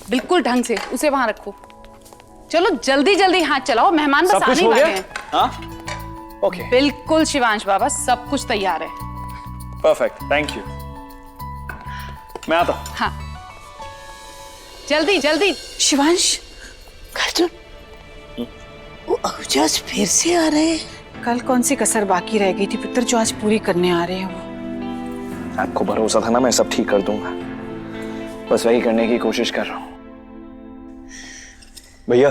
बिल्कुल ढंग से उसे वहां रखो। चलो जल्दी जल्दी हाथ चलाओ, मेहमान बस आने वाले हैं। हाँ ओके। बिल्कुल शिवांश बाबा, सब कुछ तैयार है। Perfect, thank you. मैं आता हूँ। हाँ जल्दी जल्दी। शिवांश, कल वो अहुजाज फिर से आ रहे हैं। कल कौन सी कसर बाकी रह गई थी पुत्र जो आज पूरी करने आ रहे हैं वो? आपको भरोसा था ना मैं सब ठीक कर दूंगा, बस वही करने की कोशिश कर रहा हूँ। भैया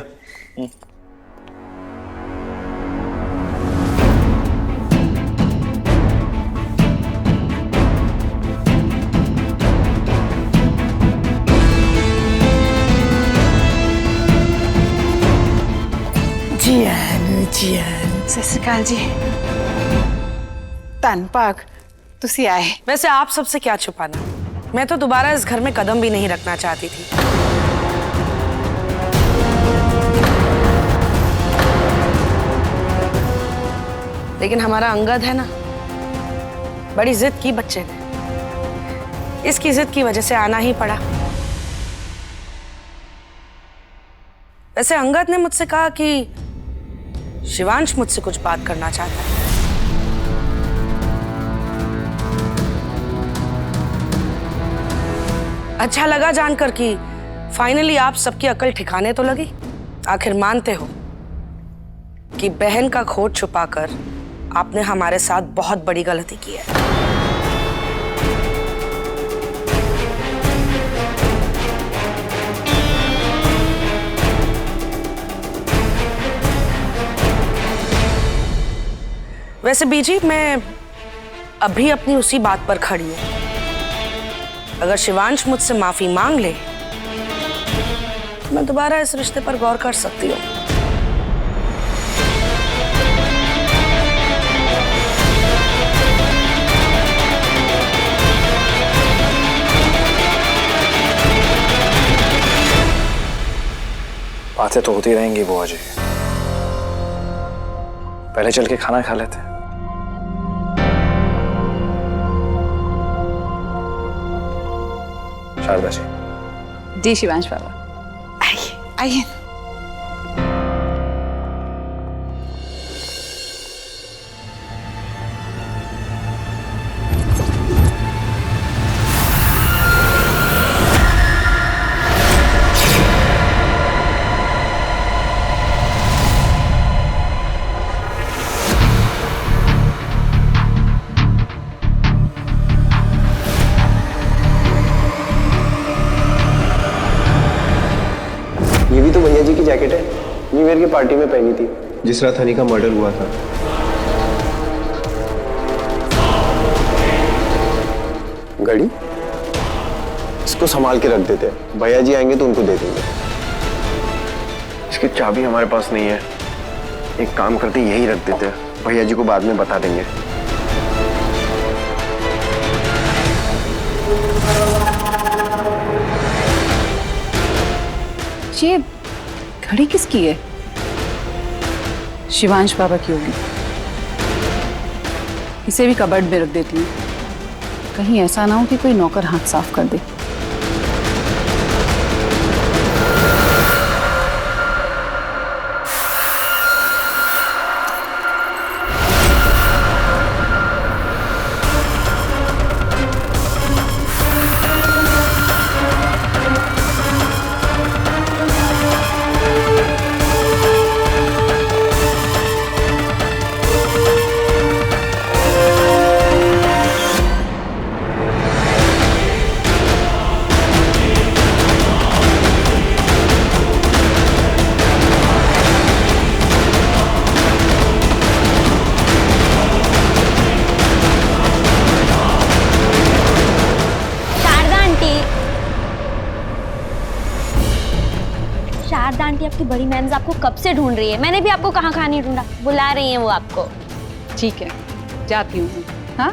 सत श्री अकाल जी। धन भाग तुसी आए। वैसे आप सबसे क्या छुपाना, मैं तो दोबारा इस घर में कदम भी नहीं रखना चाहती थी। लेकिन हमारा अंगद है ना, बड़ी जिद की बच्चे ने, इसकी जिद की वजह से आना ही पड़ा। वैसे अंगद ने मुझसे कहा कि शिवांश मुझसे कुछ बात करना चाहता है। अच्छा लगा जानकर कि फाइनली आप सबकी अकल ठिकाने तो लगी। आखिर मानते हो कि बहन का खोट छुपाकर आपने हमारे साथ बहुत बड़ी गलती की है। वैसे बीजी, मैं अभी अपनी उसी बात पर खड़ी हूं। अगर शिवांश मुझसे माफी मांग ले, मैं दोबारा इस रिश्ते पर गौर कर सकती हूँ। बातें तो होती रहेंगी बुआ जी, पहले चल के खाना खा लेते हैं। शारदा जी। जी शिवांश बाबा, आइए आइए। ये भी तो भैया जी की जैकेट है, न्यू ईयर की पार्टी में पहनी थी जिस रात हनी का मर्डर हुआ था। घड़ी इसको संभाल के रख देते हैं, भैया जी आएंगे तो उनको दे देंगे। इसकी चाबी हमारे पास नहीं है, एक काम करते यही रख देते हैं, भैया जी को बाद में बता देंगे। ये घड़ी किसकी है? शिवांश बाबा की होगी। इसे भी कबर्ड में रख देती हूँ, कहीं ऐसा ना हो कि कोई नौकर हाथ साफ कर दे। शारदा आंटी आपकी बड़ी मैम्स आपको कब से ढूंढ रही है, मैंने भी आपको कहाँ कहाँ नहीं ढूंढा, बुला रही हैं वो आपको। ठीक है, जाती हूँ। हाँ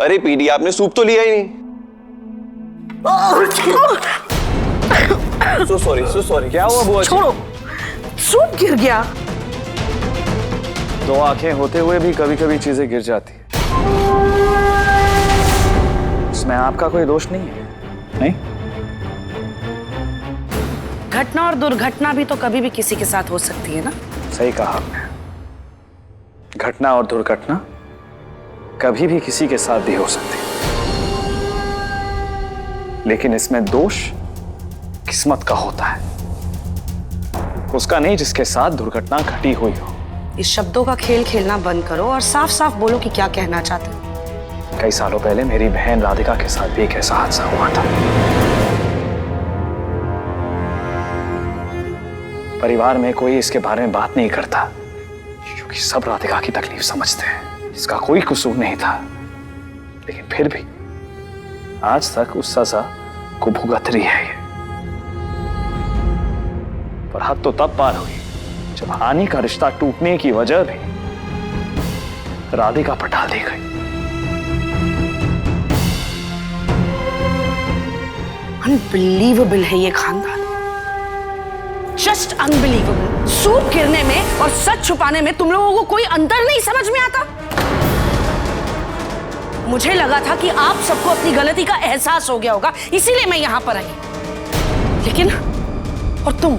अरे पीडी, आपने सूप तो लिया ही नहीं। सो सॉरी क्या हुआ बुआ जी? छोड़ो, सूप गिर गया। दो आंखें होते हुए भी कभी कभी चीजें गिर जाती है। इसमें आपका कोई दोष नहीं है। नहीं, घटना और दुर्घटना भी तो कभी भी किसी के साथ हो सकती है ना। सही कहा आपने। घटना और दुर्घटना कभी भी किसी के साथ भी हो सकती है, लेकिन इसमें दोष किस्मत का होता है, उसका नहीं जिसके साथ दुर्घटना घटी हुई हो। इस शब्दों का खेल खेलना बंद करो और साफ साफ बोलो कि क्या कहना चाहते हो। कई सालों पहले मेरी बहन राधिका के साथ भी एक ऐसा हादसा हुआ था। परिवार में कोई इसके बारे में बात नहीं करता क्योंकि सब राधिका की तकलीफ समझते हैं। इसका कोई कसूर नहीं था, लेकिन फिर भी आज तक उस सजा को भुगत रही है ये। पर हद तो तब पार हुई जब हानि का रिश्ता टूटने की वजह भी राधिका पर डाल दी गई। अनबिलीवेबल है ये खानदान, जस्ट अनबिलीवेबल। सूप गिरने में और सच छुपाने में तुम लोगों को कोई अंतर नहीं समझ में आता। मुझे लगा था कि आप सबको अपनी गलती का एहसास हो गया होगा, इसीलिए मैं यहां पर आई। लेकिन और तुम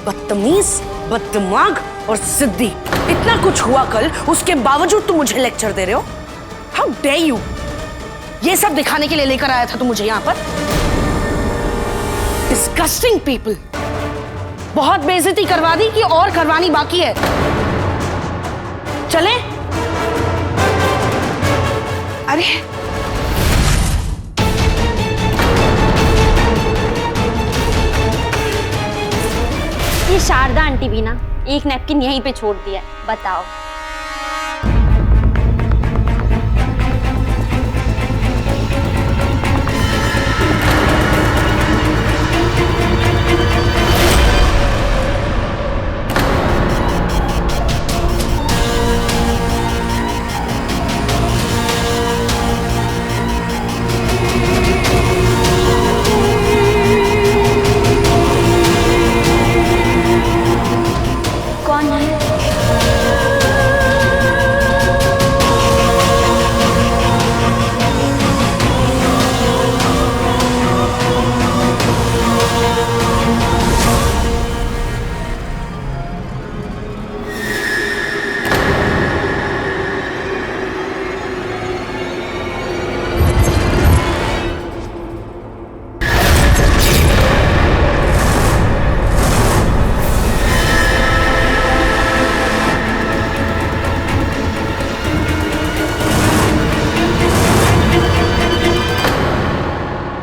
बदतमीज, बददिमाग और जिद्दी, इतना कुछ हुआ कल, उसके बावजूद तुम मुझे लेक्चर दे रहे हो। How dare you! ये सब दिखाने के लिए लेकर आया था तुम मुझे यहां पर। Disgusting people. बहुत बेइज्जती करवा दी कि और करवानी बाकी है। चले? अरे ये शारदा आंटी भी ना एक नैपकिन यहीं पे छोड़ दिया है, बताओ। कौन है?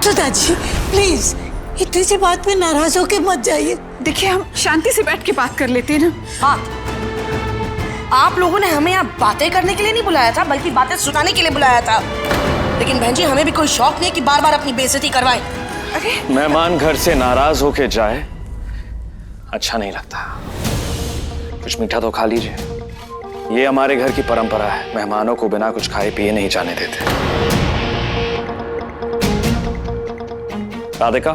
दादाजी प्लीज इतनी सी बात पे नाराज होके मत जाइए। देखिए, हम शांति से बैठ के बात कर लेते हैं ना। हाँ, आप लोगों ने हमें यहाँ बातें करने के लिए नहीं बुलाया था, बल्कि बातें सुनाने के लिए बुलाया था। लेकिन बहन जी, हमें भी कोई शौक नहीं कि बार बार अपनी बेइज्जती करवाएं। अरे मेहमान घर से नाराज होके जाए अच्छा नहीं लगता। कुछ मीठा तो खा लीजिए। ये हमारे घर की परंपरा है, मेहमानों को बिना कुछ खाए पिए नहीं जाने देते। राधिका,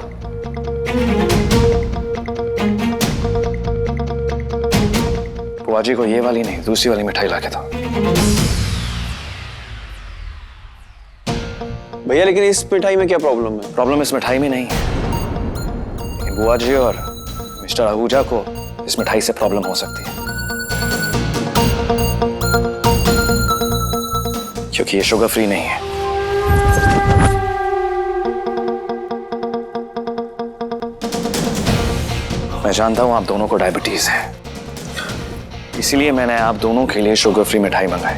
बुआ जी को ये वाली नहीं, दूसरी वाली मिठाई लाके दो। भैया लेकिन इस मिठाई में क्या प्रॉब्लम है? प्रॉब्लम इस मिठाई में नहीं है, लेकिन बुआ जी और मिस्टर आहूजा को इस मिठाई से प्रॉब्लम हो सकती है, क्योंकि ये शुगर फ्री नहीं है। मैं जानता हूं आप दोनों को डायबिटीज है, इसीलिए मैंने आप दोनों के लिए शुगर फ्री मिठाई मंगाई।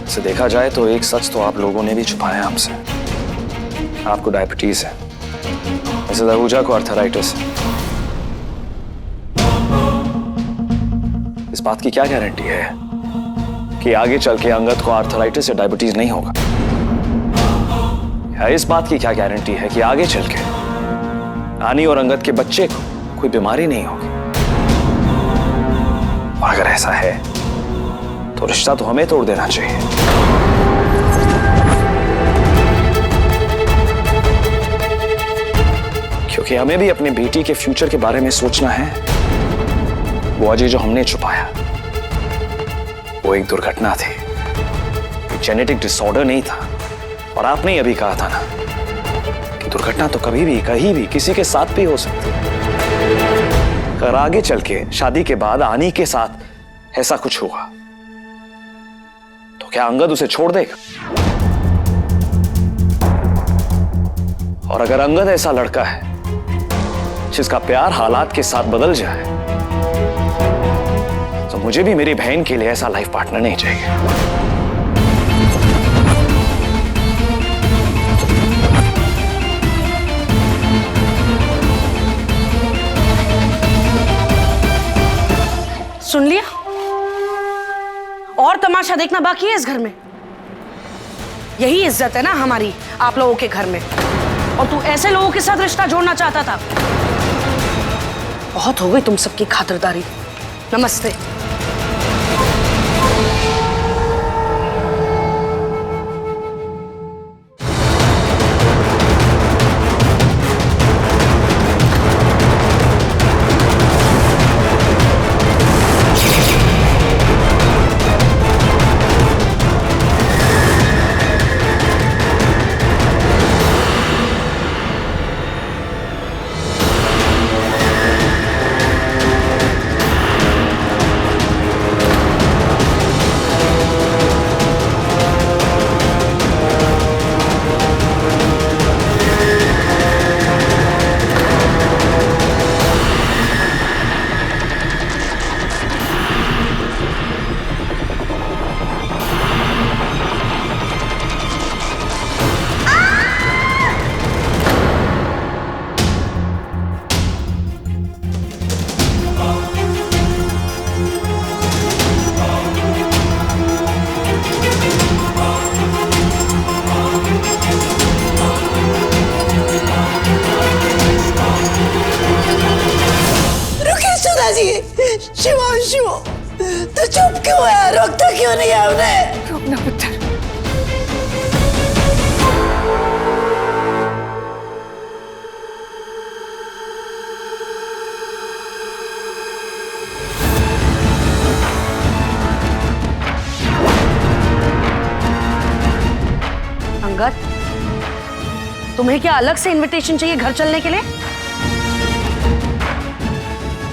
इसे देखा जाए तो एक सच तो आप लोगों ने भी छुपाया हमसे। आपको डायबिटीज है, मिसेस आहूजा को अर्थराइटिस है। इस बात की क्या गारंटी है कि आगे चल के अंगद को अर्थराइटिस या डायबिटीज नहीं होगा? या इस बात की क्या गारंटी है कि आगे चल के आनी और अंगद के बच्चे को कोई बीमारी नहीं होगी? और अगर ऐसा है तो रिश्ता तो हमें तोड़ देना चाहिए। क्योंकि हमें भी अपने बेटी के फ्यूचर के बारे में सोचना है। बुआ जी, जो हमने छुपाया वो एक दुर्घटना थी, जेनेटिक डिसऑर्डर नहीं था। और आपने ही अभी कहा था ना कि दुर्घटना तो कभी भी कहीं भी किसी के साथ भी हो सकती है। अगर आगे चल के शादी के बाद आनी के साथ ऐसा कुछ हुआ तो क्या अंगद उसे छोड़ देगा? और अगर अंगद ऐसा लड़का है जिसका प्यार हालात के साथ बदल जाए तो मुझे भी मेरी बहन के लिए ऐसा लाइफ पार्टनर नहीं चाहिए। सुन लिया? और तमाशा देखना बाकी है इस घर में। यही इज्जत है ना हमारी आप लोगों के घर में। और तू ऐसे लोगों के साथ रिश्ता जोड़ना चाहता था। बहुत हो गई तुम सबकी खातिरदारी। नमस्ते। शिवांशु, तो चुप क्यों है? रोकता क्यों नहीं है उन्हें? रुकना पुत्र। अंगद, तुम्हें क्या अलग से इनविटेशन चाहिए घर चलने के लिए?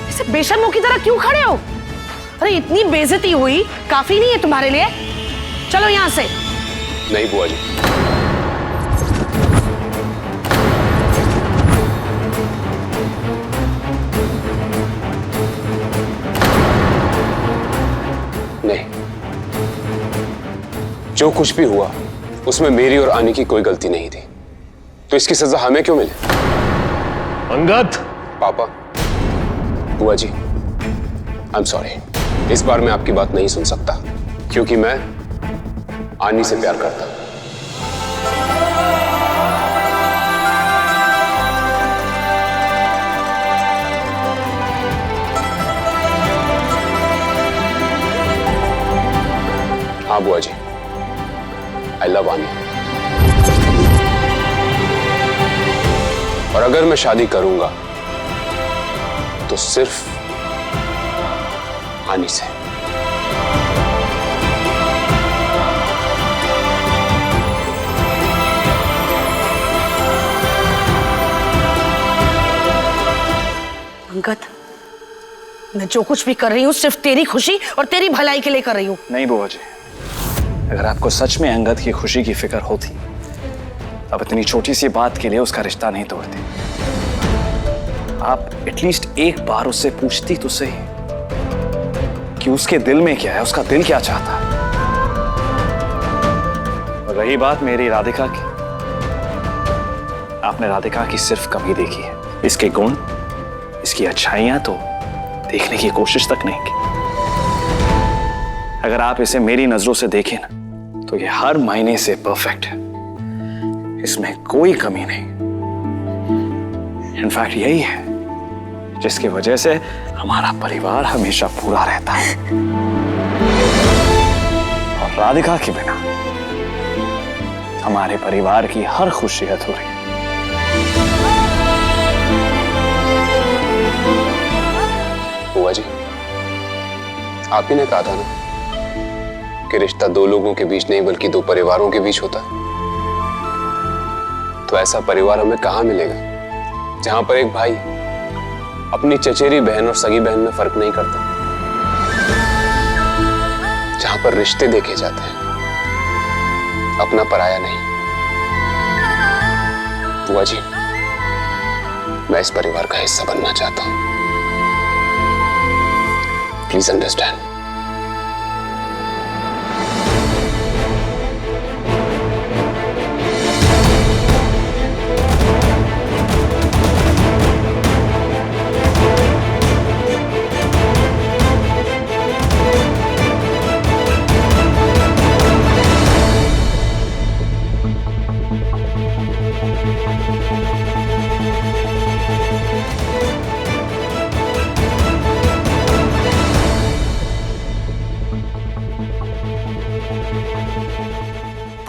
ऐसे बेशर्मों की तरह क्यों खड़े हो? अरे इतनी बेइज्जती हुई काफी नहीं है तुम्हारे लिए? चलो यहां से। नहीं बुआ जी, नहीं। जो कुछ भी हुआ उसमें मेरी और आनी की कोई गलती नहीं थी, तो इसकी सजा हमें क्यों मिले? अंगद! पापा, बुआ जी, आई एम सॉरी। इस बार मैं आपकी बात नहीं सुन सकता, क्योंकि मैं आनी से प्यार करता हूं। हाँ बुआ जी, आई लव आनी। और अगर मैं शादी करूंगा तो सिर्फ आनी से। अंगद, मैं जो कुछ भी कर रही हूं सिर्फ तेरी खुशी और तेरी भलाई के लिए कर रही हूं। नहीं बुआ जी, अगर आपको सच में अंगद की खुशी की फिक्र होती तब इतनी छोटी सी बात के लिए उसका रिश्ता नहीं तोड़ती। आप एटलीस्ट एक बार उससे पूछती तो सही कि उसके दिल में क्या है, उसका दिल क्या चाहता है। और रही बात मेरी राधिका की, आपने राधिका की सिर्फ कमी देखी है, इसके गुण, इसकी अच्छाइयां तो देखने की कोशिश तक नहीं की। अगर आप इसे मेरी नजरों से देखें ना तो ये हर महीने से परफेक्ट है, इसमें कोई कमी नहीं। इनफैक्ट यही है जिसकी वजह से हमारा परिवार हमेशा पूरा रहता है। और राधिका के बिना हमारे परिवार की हर खुशी अधूरी है। आप ही ने कहा था ना कि रिश्ता दो लोगों के बीच नहीं बल्कि दो परिवारों के बीच होता है। तो ऐसा परिवार हमें कहां मिलेगा जहां पर एक भाई अपनी चचेरी बहन और सगी बहन में फर्क नहीं करता, जहां पर रिश्ते देखे जाते हैं, अपना पराया नहीं। बुआ जी, मैं इस परिवार का हिस्सा बनना चाहता हूं। Please understand.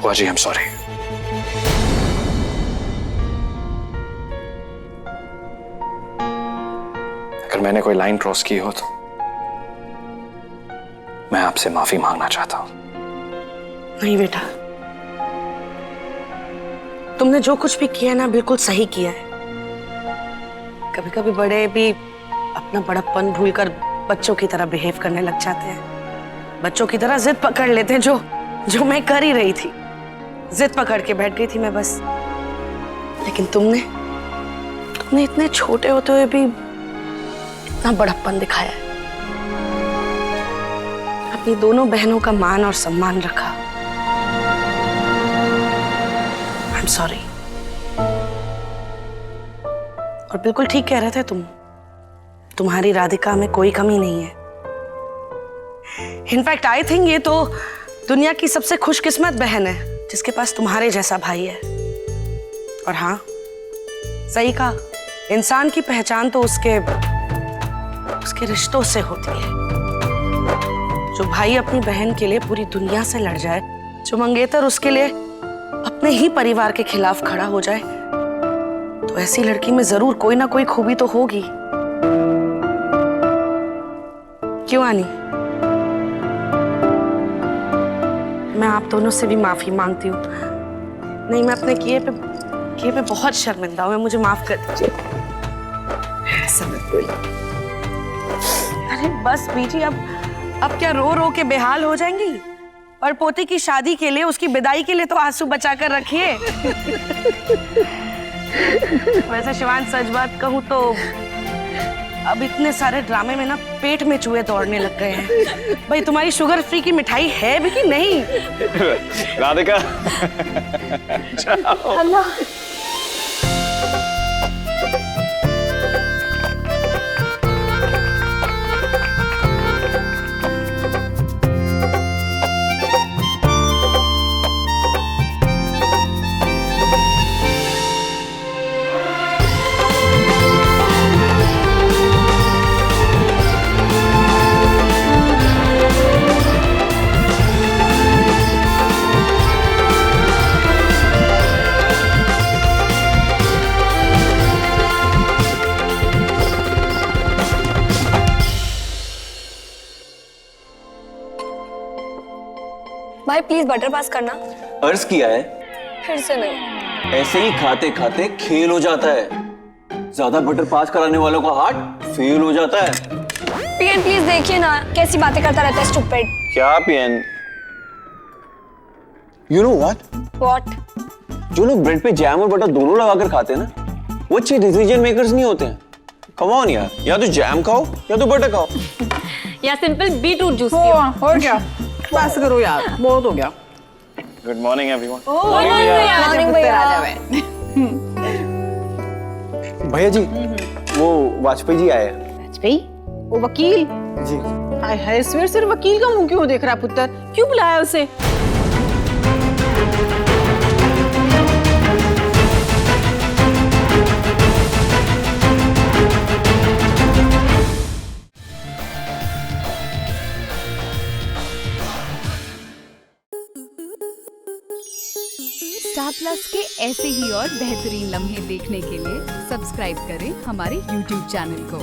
बुआ जी, आई एम सॉरी। अगर मैंने कोई लाइन क्रॉस की हो तो मैं आपसे माफी मांगना चाहता हूं। नहीं बेटा, तुमने जो कुछ भी किया ना बिल्कुल सही किया है। कभी कभी बड़े भी अपना बड़प्पन भूलकर बच्चों की तरह बिहेव करने लग जाते हैं, बच्चों की तरह जिद पकड़ लेते हैं, जो मैं कर ही रही थी। जिद पकड़ के बैठ गई थी मैं बस। लेकिन तुमने इतने छोटे होते हुए भी इतना बड़प्पन दिखाया है, अपनी दोनों बहनों का मान और सम्मान रखा। I am sorry. और बिल्कुल ठीक कह रहे थे तुम, तुम्हारी राधिका में कोई कमी नहीं है। इनफैक्ट आई थिंक ये तो दुनिया की सबसे खुशकिस्मत बहन है जिसके पास तुम्हारे जैसा भाई है। और हाँ, सही कहा, इंसान की पहचान तो उसके रिश्तों से होती है। जो भाई अपनी बहन के लिए पूरी दुनिया से लड़ जाए, जो मंगेतर उसके लिए अपने ही परिवार के खिलाफ खड़ा हो जाए, तो ऐसी लड़की में जरूर कोई ना कोई खूबी तो होगी। क्यों आनी? मैं आप दोनों से भी माफी मांगती हूँ। नहीं, मैं अपने किए पे बहुत शर्मिंदा हूँ, मुझे माफ कर दीजिए। ऐसा मत बोलिए। अरे बस बीजी, अब क्या रो रो के बेहाल हो जाएंगी? और पोती की शादी के लिए, उसकी विदाई के लिए तो आंसू बचा कर रखिए। वैसे शिवांश, सच बात कहूँ तो अब इतने सारे ड्रामे में ना पेट में चूहे दौड़ने लग गए हैं। भाई, तुम्हारी शुगर फ्री की मिठाई है भी कि नहीं? राधिका, अल्लाह। भाई प्लीज बटर पास करना। अर्ज किया है, फिर से नहीं। ऐसे ही खाते खाते खेल हो जाता है। ज्यादा बटर पास कराने वालों का हार्ट फेल हो जाता है। पीएन प्लीज देखिए ना, कैसी बातें करता रहता है स्टूपिड। क्या पीएन? You know what? जो लोग ब्रेड पे जैम और बटर दोनों लगाकर खाते हैं ना, वो अच्छे डिसीजन मेकर्स नहीं होते हैं। कम ऑन यार, या तो जैम खाओ या तो बटर खाओ। या सिंपल बीटरूट जूस हो गया, बस करो यार, बहुत हो गया। Good morning everyone. मॉर्निंग भैया। भैया जी, वो वाजपेयी जी आए हैं। वाजपेयी? वो वकील? जी। हाय हाय, सवेर सिर्फ वकील का मुंह क्यों देख रहा पुत्र? क्यों बुलाया उसे? स्टार प्लस के ऐसे ही और बेहतरीन लम्हे देखने के लिए सब्सक्राइब करें हमारे YouTube चैनल को।